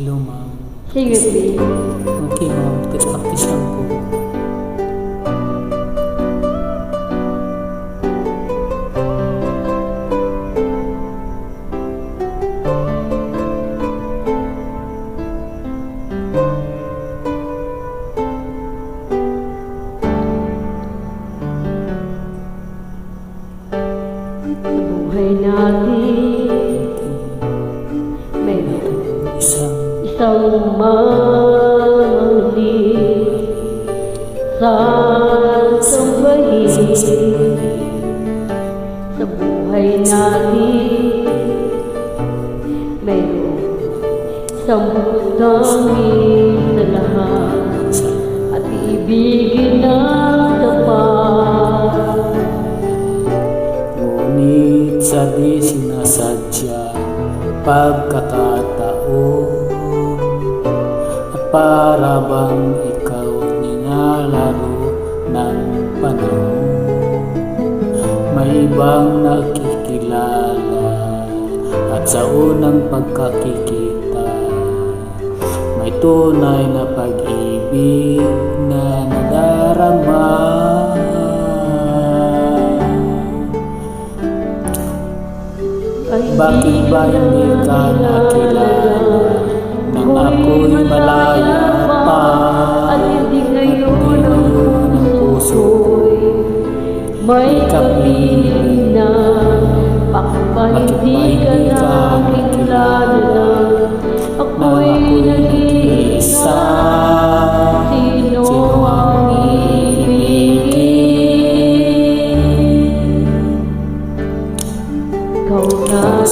Hello, ma'am. Sige, please. Okay, ma'am. Practice lang po. Sa buhay natin, mayroon isang maliit sa sambahin. Sa buhay natin, mayroon isang butangin sa lahat at ibigin ng tapat. Ngunit sa di sinasadya pagkakataon at para bang ikaw nilalaro ng panahon, may ibang nakikilala at sa unang pagkakikita may tunay na pag-ibig na nadarama. Bakit ba hindi ka nakilala nang ako'y malaya pa at hindi ngayon ang puso'y may kapiling na? Bakit ba hindi ka nakilala na ako'y nag-iisa? Sino ang ibigin? Ikaw na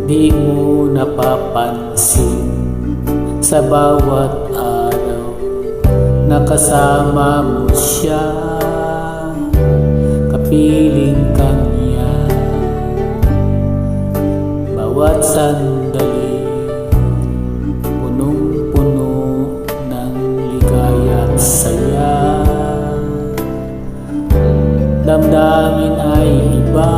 di mo napapansin sa bawat araw nakasama mo siya, kapiling kanya bawat sandali, punong-puno ng ligaya at saya. Damdamin ay iba,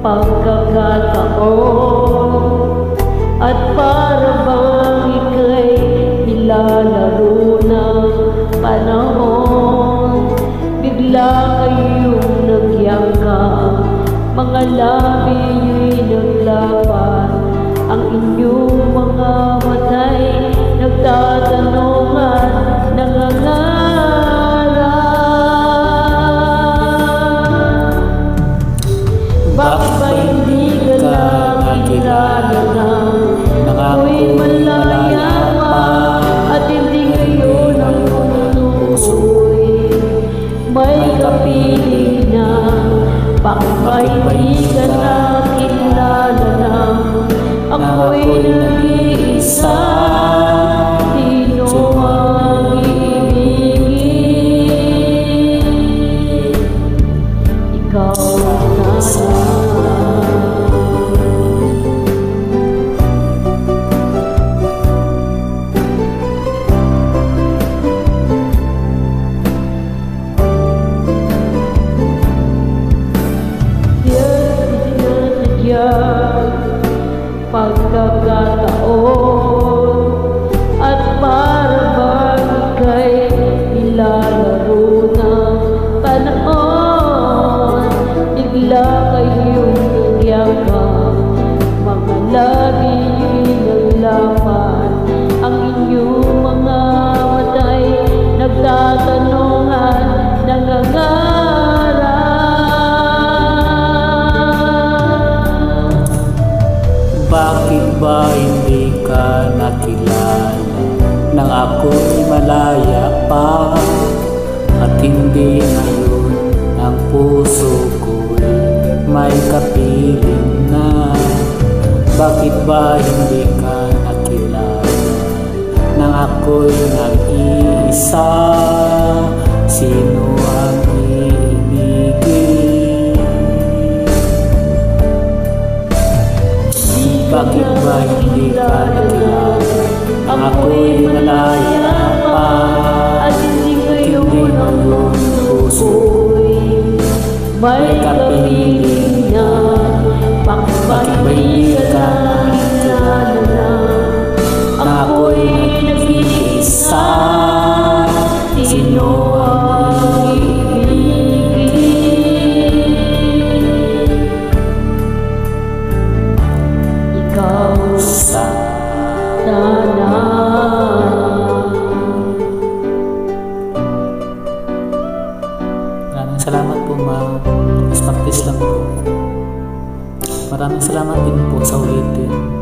pagkakataon at para bang ika'y nilalaro ng panahon. Bigla kayong nagyakap, mga labi nyo'y naglaban, ang inyong mga mata'y nagtatanungan, nangangarap. Bakit ba hindi ka nakilala na ako'y malaya pa at hindi ngayon ang puso'y may kapiling na? Bakit ba hindi ka nakilala na ako'y nag-iisa? Sino ang ibigin? Ikaw na pagkakataon at para bang ika'y nilalaro ng panahon. Bigla kayong nagyakap, mga labi nyo'y naglapan, ang inyong mga mata'y nagtatanungan, nangangarap. bakit ba hindi ka nakilala nang ako'y malaya pa at hindi ngayon ang puso ko'y may kapiling na? Bakit ba hindi ka nakilala nang ako'y nag-iisa? Sino ang ibigin? bakit ba hindi ka nakilala? Ako'y malaya pa at hindi ngayon ang puso may kapiling na bakit ba hindi ka nakilala na ako'y nag-iisa. Sino ang ibigin? Ikaw sana. Maraming salamat po, ma'am. Practice lang po. Maraming salamat din po sa ulitin.